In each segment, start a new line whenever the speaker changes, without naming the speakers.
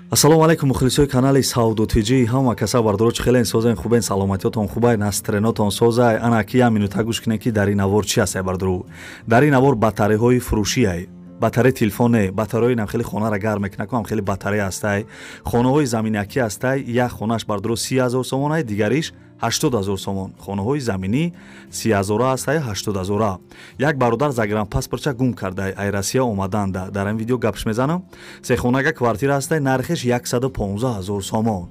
ассалому алайкум мухлисои канали Сауду Тиҷи ҳама каса бардуро чихелен созен хубен саломатиётон хубай настренотон созай ана ки я минута гӯш кинен ки дар ин навор чи ҳастай бардуру дар ин навор батареяҳои фурӯшиай батареи телефоне батареои нам хеле хонара гарм мекунад ам хеле батарея ҳастай хонаҳои заминакӣ ҳастай як хонаш бардуро 30,000 сомон ай дигариш 80,000 сомон хонаҳои заминӣ 30,000 ҳастай 80,000 як бародар загранпаспортча гум кардай ай Россия омаданда дар ин видео гапш мезанам сехонага квартира ҳастай нархиш 115,000 сомон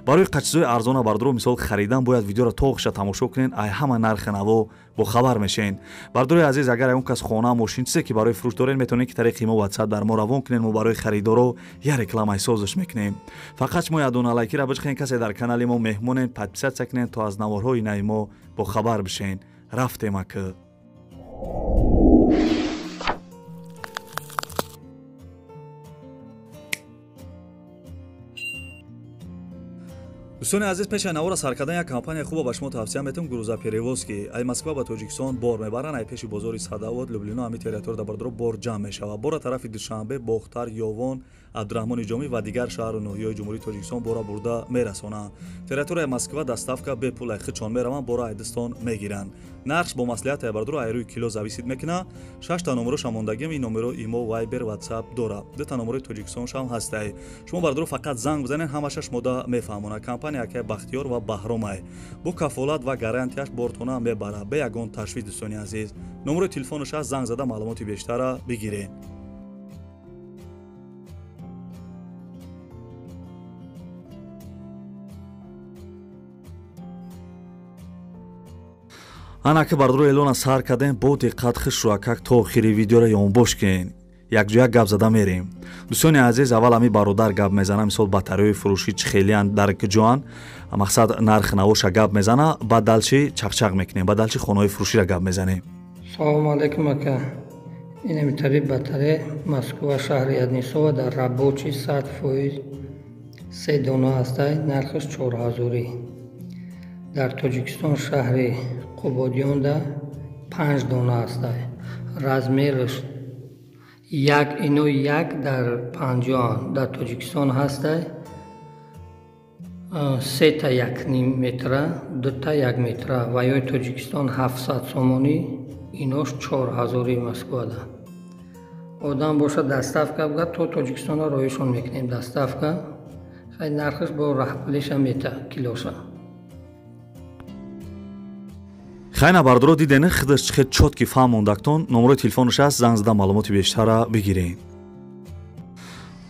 барои қачизои арзона бардуро мисол харидан бояд видеоро тоғиша тамошо кунен ай ҳама нархи наво бо хабар мешен бардурои азиз агар ягон кас хона мошин чизе ки барои фурӯш дорен метавонед ки тариқи мо WhatsApp дар мо равон кунен мо барои харидоро я рекламаи созиш мекунем фақат шумо ядона лайкира бичхен касе дар канали мо меҳмонен подписатсия кунен то аз наворҳои нави мо бо хабар бишен рафтем ака дӯстони азиз пеши навора сар кардан як компания хуба ба шумо тавсия метавам грузоперевозки ай Москва ба Тоҷикистон бор мебаранд ай пеши бозори Садовод Люблино ами территория да бардуро бор ҷамъ мешавад бора тарафи Душанбе Бохтар Ёвон Абдурахмони Ҷомӣ ва дигар шаҳру ноҳияҳои ҷумҳурии Тоҷикистон бора бурда мерасонанд территорияи Москва доставка бепул ай хичон мераванд бора ай Дистон мегиранд нархш бо маслиҳати ай бардуро ай рӯи кило зависид мекунад 6 та номерош мондагим ин номеро имо Viber WhatsApp дора 2 та номерои Тоҷикистонш ҳам ҳастай шумо бардуро фақат занг бизанед ҳамаша шумода мефаҳмонад компания ки Бахтиёр ва Баҳромай бо кафолат ва гарантияш бортона мебарад бе ягон ташвиш дӯстони азиз номерои телефонаш ҳаст занг зада маълумоти бештара бигиред ана ки бардуро эълона сар кардем бо диққат хишро как то охири видеоро ёнбош кунед якҷоя гап зада мерем дӯстони азиз аввал ами бародар гап мезана мисол батареяи фурӯшӣ чӣ хелиян дар киҷоан мақсад нархи навоша гап мезана баъдал чи чақчақ мекунем баъдал чи хонаҳои фурӯширо гап мезанем
салому алайкум ака ин таби батарея Москва шаҳри Аднисова дар рабочий 100% 3 дона ҳастай нархиш 4,000 дар Тоҷикистон шаҳри Қубодиёнда 5 дона ҳастай размериш як дар 50 дар Тоҷикистон ҳастай 3 та 1.5 метра 2 та 1 метра ва ёи Тоҷикистон 700 сомонӣ инош 4,000 Москвада одам боша доставка бгад то Тоҷикистонро роишон мекунем доставка хай нархиш бо раҳпулиша мета килоша
хайна бардуро дидене хидаш чихед чотки фаҳмондактон номерои телефонаш аст занг зада маълумоти бештара бигиред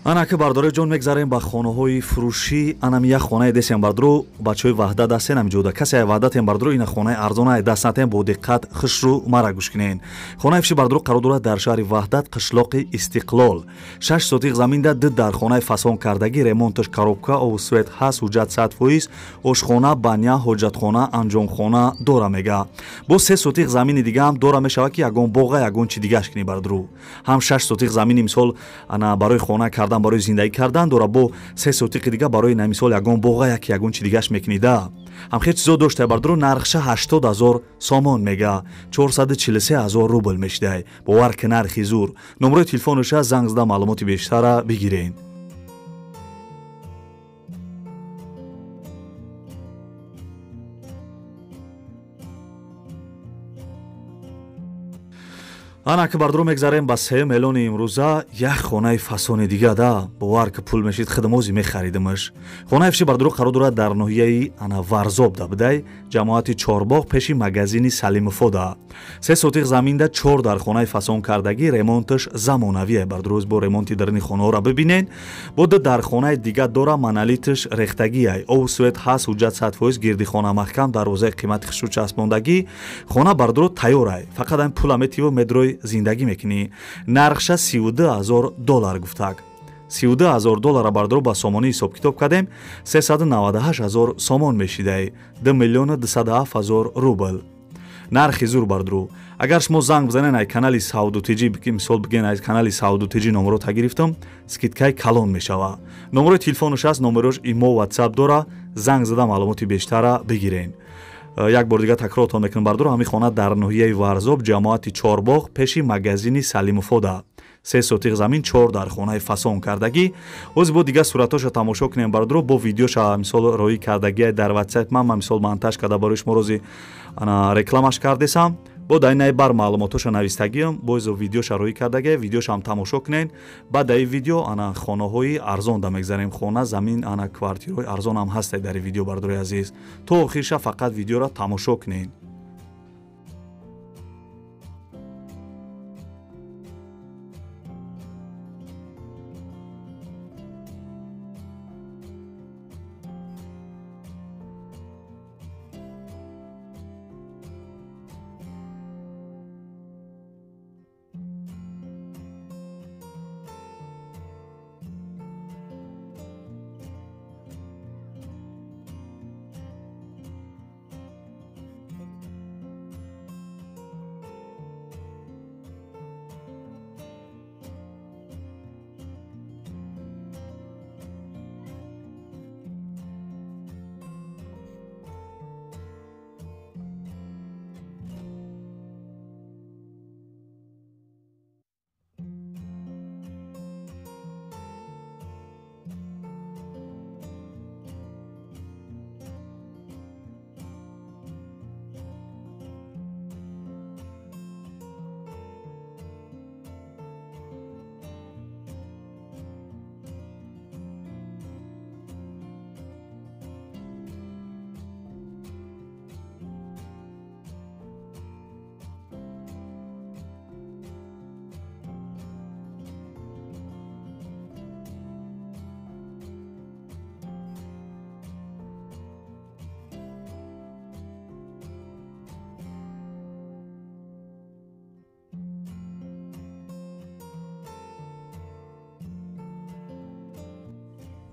ана ки бардори ҷон мегзарем ба хонаҳои фурӯшӣ анам як хонаи десем бардуро бачаҳои ваҳдат астен ҳамиҷода касе ай ваҳдатем бардуро ина хонаи арзона ай даст натем бо диққат хишру мара гӯш кунен хонаи фиши бардуро қарор дорад дар шаҳри ваҳдат қишлоқи Истиқлол 6 сотиқ заминда ду дар хонаи фасон кардагӣ ремонташ коробка овсвет ҳаст ҳуҷҷат 100% ошхона баня ҳоҷатхона анҷомхона дора мега бо 3 сотиқ замини дига ҳам дора мешавад ки ягон боға ягон чи дигаш кунӣ бардуро ҳам 6 сотиқ замини мисол ана барои хона барои зиндагӣ кардан дора бо 3 сотиқи дига барои намисол ягон боға ягон чи дигаш мекунида ҳамхе чизо дошта бардуро нархша 80,000 сомон мега 443,000 рубл мешидай бовар ки нархи зур номерои телефонуша занг зада маълумоти бештара бигиред ана ки бардуро мегзарем ба сеюм эълони имрӯза як хонаи фасони дига да бовар ки пул мешид хидмози мехаридимаш хонаи фиши бардуро қарор дорад дар ноҳияи ана Варзоб да будай ҷамоати Чорбоғ пеши магазини Салимофода 3 сотиқ заминда 4 дар хонаи фасон кардагӣ ремонташ замонавие бардуро бо ремонти дарини хонаҳоро бибинед бода дар хонаи дига дора монолиташ рехтагиай овсвет ҳаст ҳуҷҷат 100% гирди хона маҳкам дарвозаи қимати хишу часпондагӣ хона бардуро тайёрай фақат ам пула метиво медрои зиндагӣ мекунӣ нархша $32,000 гуфтаг $32,000 бардуро ба сомонӣ ҳисоб китоб кардем 398,000 сомон мешидай 2,207,000 рубл нархи зур бардуро агар шумо занг бизанен ай канали Сауду Тиҷи мисол биген ай канали Сауду Тиҷи номеро тагирифтам скидкаи калон мешава номерои телефонаш аст номерош имо WhatsApp дора занг зада маълумоти бештара бигирен як бор дига такрортон мекунам бардуро ҳамин хона дар ноҳияи Варзоб ҷамоати Чорбоғ пеши магазини Салимофода 3 сотиқ замин 4 дар хонаи фасон кардагӣ. оз бо дигар суратоша тамошо кунем бардро бо видеоша мисол роӣ кардагӣ дар WhatsApp ман мисол монтаж карда барои шумо рози рекламаш кардесам. бо дар ин бар маълумотоша навистагиам бо видеоша роӣ кардагӣ видеошам тамошо кунен. баъд дар ин видео хонаҳои арзон да мегзарем. хона замин квартираҳои арзон ҳам ҳастад дар ин видео бардорои азиз. то охирша фақат видеоро тамошо кунен.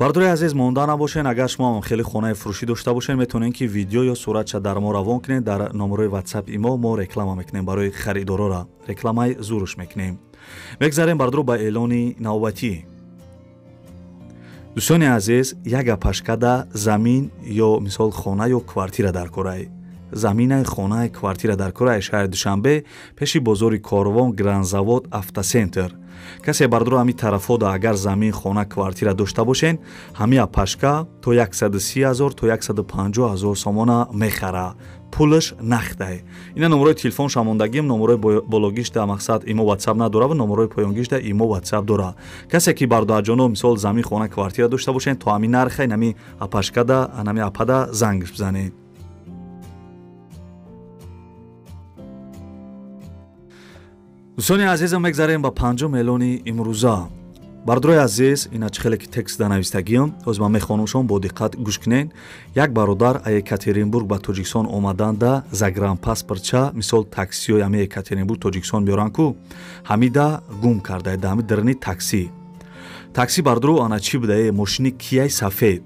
бардорои азиз монда набошен. агар шумо ҳам хеле хонаи фурӯшӣ дошта бошен метавонен ки видео ё суратша дар мо равон кунед. дар номерои WhatsApp мо реклама мекунем барои харидорора. рекламаи зуруш мекунем. мегзарем бардро ба эълони навбатӣ. дӯстони азиз, як гапашкада замин ё мисол хона ё квартира дар корай. заминаи хонаи квартира дар кораи шаҳри душанбе пеши бозори корвон гранзавод автосентр. касе бардро ҳами тарафода агар замин хона квартира дошта бошен ҳамия пашка то 130 000 то 150 000 сомона мехара. пулаш нахтай. ина номерои телефон шамондагим номерои бологишта мақсад имо WhatsApp надора ва номерои поёнгишта имо WhatsApp дора. касе ки бардоаҷоно мисол замин хона квартира дошта бошен то ҳамин нархай нами апашкада нами апада зангш бизанед. дӯстони азизам мегзарем ба панҷум эълони имрӯза. бардорои азиз, ина чӣ хеле ки текст дар навистагиам оз ман мехонумшон бо диққат гӯш кунен. як бародар Екатеринбург ба Тоҷикистон омаданда загранпаспортча мисол таксиёи ами Екатеринбург Тоҷикистон биёран ку ҳамида гум карда да ҳами дарни такси бардоро ана чӣ буда мошини Kia сафед.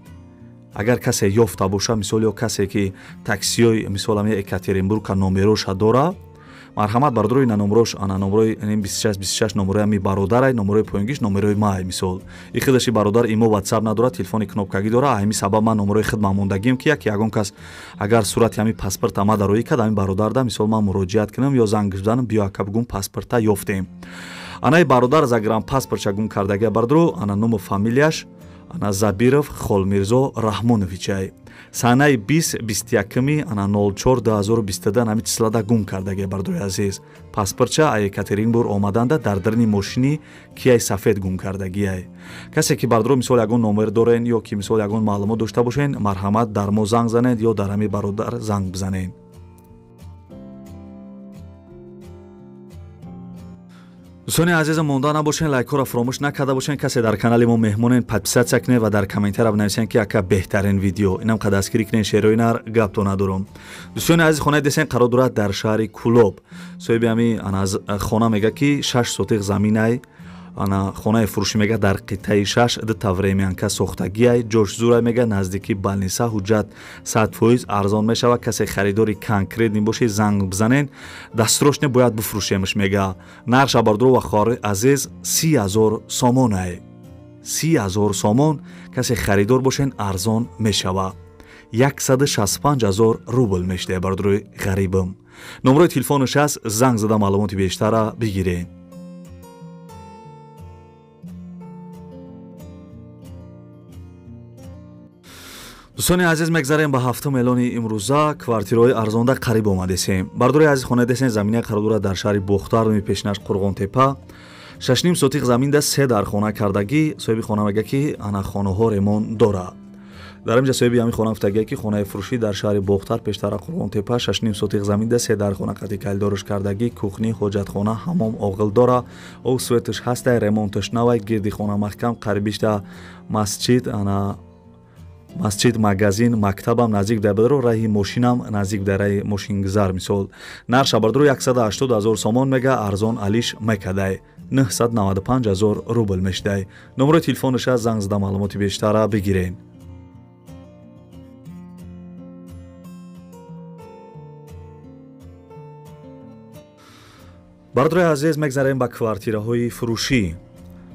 агар касе ёфта боша мисол ё касе ки таксиёи мисол ами Екатеринбург номероша дора марҳамат бардорои номерош ана номерои 26 номерои ами бародарай номерои поёнгиш номерои май мисол и хидаши бародар имо WhatsApp надора телефони кнопкагӣ дора ҳами сабаб ман номерои хид мамондагиам ки ягон кас агар сурати ами паспорт амада роӣ кад ами бародарда мисол ман муроҷиат кунам ё занг бизанам биё ака бугум паспорта ёфтем. анаи бародар загранпаспортча гум кардагия бардоро ана ному фамилияш ана Забиров Холмирзо Раҳмоновичай. санаи 20-21 ана 04-2022 нами числада гум кардагия бардорои азиз. паспортча а Екатеринбург омаданда дар дарни мошини Kia сафед гум кардагияй. касе ки бардоро мисол ягон номер дорен ё ки мисол ягон маълумот дошта бошен марҳамат дар мо занг занед ё дар ами бародар занг бизанед. дӯстони азизам монда набошен, лайкҳоро фаромӯш накарда бошен. касе дар канали мо меҳмонен подписатсия кунед ва дар комментария бинависен ки яка беҳтарин видео инам қадастгирӣ кунен шерои нар гапто надорам. дӯстони азиз, хонаи десен қарор дорад дар шаҳри Кулоб. соҳиби ами хона мега ки 6 сотиқ заминай ана хонаи фурӯшӣ мега дар қитъаи 6 дита времянка сохтагиай ҷош зурай мега наздики балниса ҳуҷҷат 100% арзон мешавад. касе харидори конкретни боши занг бизанен дастрошне бояд буфурӯшемш мега. нарша бардоро ва хоҳари азиз 30 000 сомонай. 30 000 сомон касе харидор бошен арзон мешава. 165 000 рубл мешавад бардорои ғарибам. номерои телефонаш аст, занг зада маълумоти бештара бигирен. дӯстони азиз мегзарем ба ҳафтум эълони имрӯза квартираҳои арзонда қариб омадесем. Бардори азиз хона десен замине қарор дорад дар шаҳри Бухтар номи пешинаш Қурғонтепа 6.5 сотиқ заминда 3 дар хона кардагӣ. соҳиби хона мега ки ана хонаҳо ремонт дора. дар инҷа соҳиби ҳамин хона гуфтагие ки хонаи фурӯшӣ дар шаҳри Бухтар пештара Қурғонтепа 6.5 сотиқ заминда 3 дар хона қати калидориш кардагӣ, кухни, ҳоҷатхона, ҳамом, оғил дора. ов светш ҳастай, ремонтш навай, гирди хона маҳкам, қарибишта масҷид, магазин, мактабам наздик дар бадаро раҳи мошинам наздик дар раҳи мошингузар мисол. нарша бардро 180 000 сомон мега, арзон алиш мекадай 995 000 рубл мешидай. номерои телефонаша занг зада маълумоти бештара бигирен. бардрои азиз мегзарем ба квартираҳои фурӯшӣ.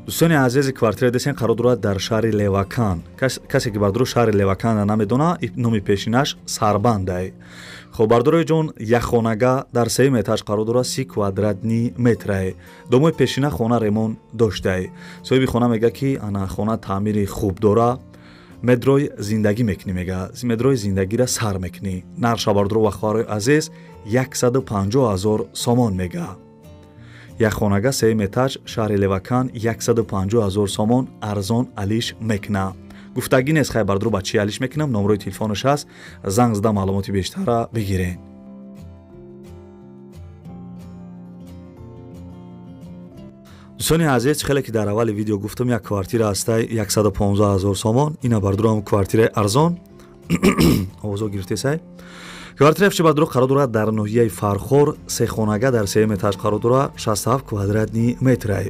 дӯстони азизи квартира десен қарор дорад дар шаҳри Левакан. касе ки бардро шаҳри Левакана намедона, номи пешинаш Сарбандай. хоб бардорои ҷон як хонага дар 3 этаж қарор дорад 30 квадратни метрае. домои пешина хона ремонт доштай. соҳиби хона мега ки ана хона таъмири хуб дора. медрои зиндагӣ мекунӣ мега. медрои зиндагиро сар мекунӣ. нарша бардро ва хоҳарои азиз 150 000 сомон мега. як хонага 3 этаж шаҳри Левакан 150 000 сомон арзон алиш мекуна. гуфтагӣ нест хай бардро ба чӣ алиш мекунам. номерои телефонаш аст, занг зада маълумоти бештара бигирен. дӯстони азиз, хеле ки дар аввали видео гуфтам як квартира ҳастай 115 000 сомон. ина бардро ҳам квартираи арзон овозо гирифтесай. квартира фичи бардро қарор дорад дар ноҳияи Фархор 3 хонага дар 3 этаж қарор дора 67 квадратни метрае.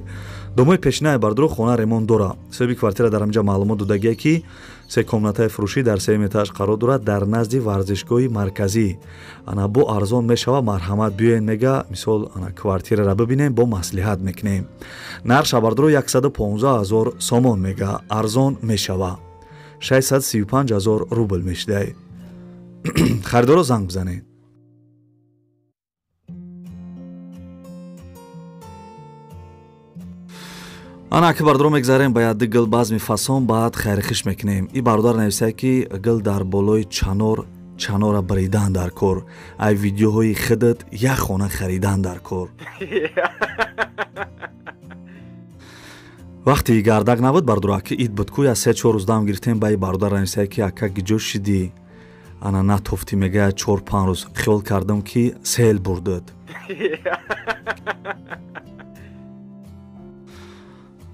домои пешинаи бардро хона ремонт дора. соҳиби квартира дар инҷа маълумот додагие ки 3 комнатаи фурӯшӣ дар 3 этаж қарор дорад дар назди варзишгоҳи марказӣ. ана бо арзон мешава, марҳамат биёен мега, мисол ана квартираро бибинем, бо маслиҳат мекунем. нарша бардро 115 000 сомон мега, арзон мешава 635 000 рубл мешидай. خریدارا زنگ بزنید. انا که بردارو میگذاریم باید گل باز میفاسون بعد خیرخش میکنیم. این بردار نویسه که گل در بالای چانور بریدن در کار. ای ویدیوهای خودت یک خانه خریدن در کار. وقتی گردک نبود بردارو که اید بود که 3-4 روز دام گرفتیم با این بردار نویسه که اکا گیجوش شدی. ана натофтӣ мега 4-5 рӯз хиёл кардам ки сел бурдад.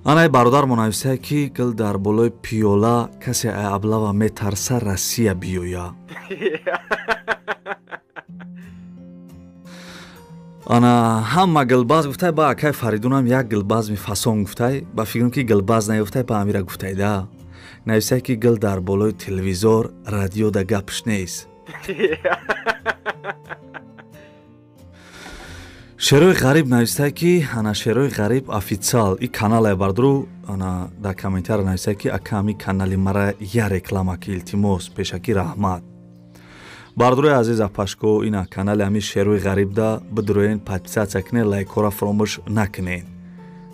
ана бародар монависае ки гил дар болои пиёла касе аблава метарса Россия биёя. ана ҳама гилбаз гуфтай ба акай Фаридунам як гилбаз мефасон гуфтай ба фикрам ки гилбаз наёфтай ба амира гуфтай да. нависае ки гил дар болои телевизор радиода гапш нест. шерои ғариб нависае ки ана шерои ғариб официал и канале бардру ана дар комментар нависае ки ака ами канали мара я реклама ки илтимос пешаки раҳмат. бардруи азиз апашко ина канали ами шерои ғариб да бидроен подписатсия кунед, лайкора фаромӯш накунед.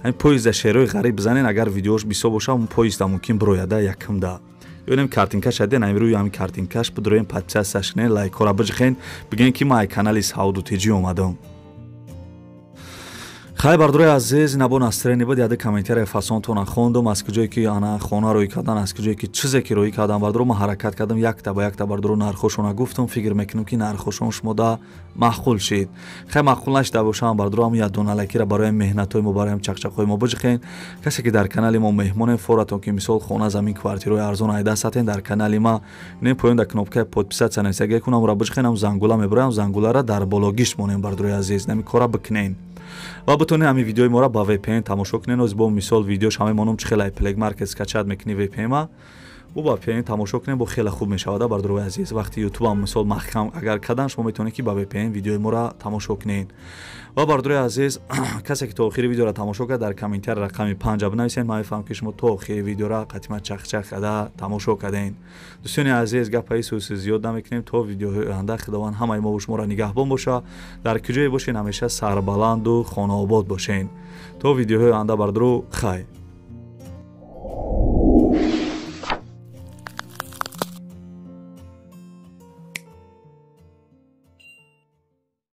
ҳамин поизда шерои ғариб бизанен, агар видеош бисо боша ҳамн поизда мумкин бирояда якмда. ёнем картинкаш аден амирӯи ҳамин картинкаш бидроен подписатсияш кунед, лайкора биҷихен, бигӯен ки ман канали Сауду Тиҷӣ омадам. хай бардрои азиз набо настрени буд яды комментария фасонтона хондум аз куҷое ки ана хона рӯй кардан, аз куҷое ки чизе ки рӯй кардан бардро ма ҳаракат кардам, якта ба якта бардро нархошона гуфтам, фикр мекунам ки нархошон шумода маъқул шид. хай маъқул нашида бошам бардро ҳам ядоналакира барои меҳнатҳои мо, барои чақчақҳои мо биҷихен. касе ки дар канали мо меҳмонем форатон ки мисол хона замин квартираҳои арзон айда сатен дар канали ма не поёнда кнопкаи подписатсия нависаги кунам ра биҷихенам зангула мебароям, зангулара дар боло гишт монем бардрои азиз нами кора бикунен. ва бутонед ҳамин видеои моро ба VPN тамошо кунед. оз бо мисол видеош ҳамаи монум чӣ хелай Play Market скачат мекунӣ VPN-ма ӯ ба VPN тамошо кунед, бо хеле хуб мешавада бардрои азиз. вақти YouTube-ам мисол маҳкам агар кардан шумо метавонед ки ба VPN видеои моро тамошо кунед. ва бардрои азиз касе ки то охири видеоро тамошо кард дар комментар рақами 5 бинависед, ман мефаҳмам ки шумо то охири видеоро қатима чақчақ карда тамошо кардем. дӯстони азиз гапаи сӯси зиёд намекунем. то видеоҳои оянда худованд ҳамаи мо шуморо нигаҳбон боша. дар куҷое бошен ҳамеша сарбаланду хонаобод бошен. то видеоҳои оянда бардро хай.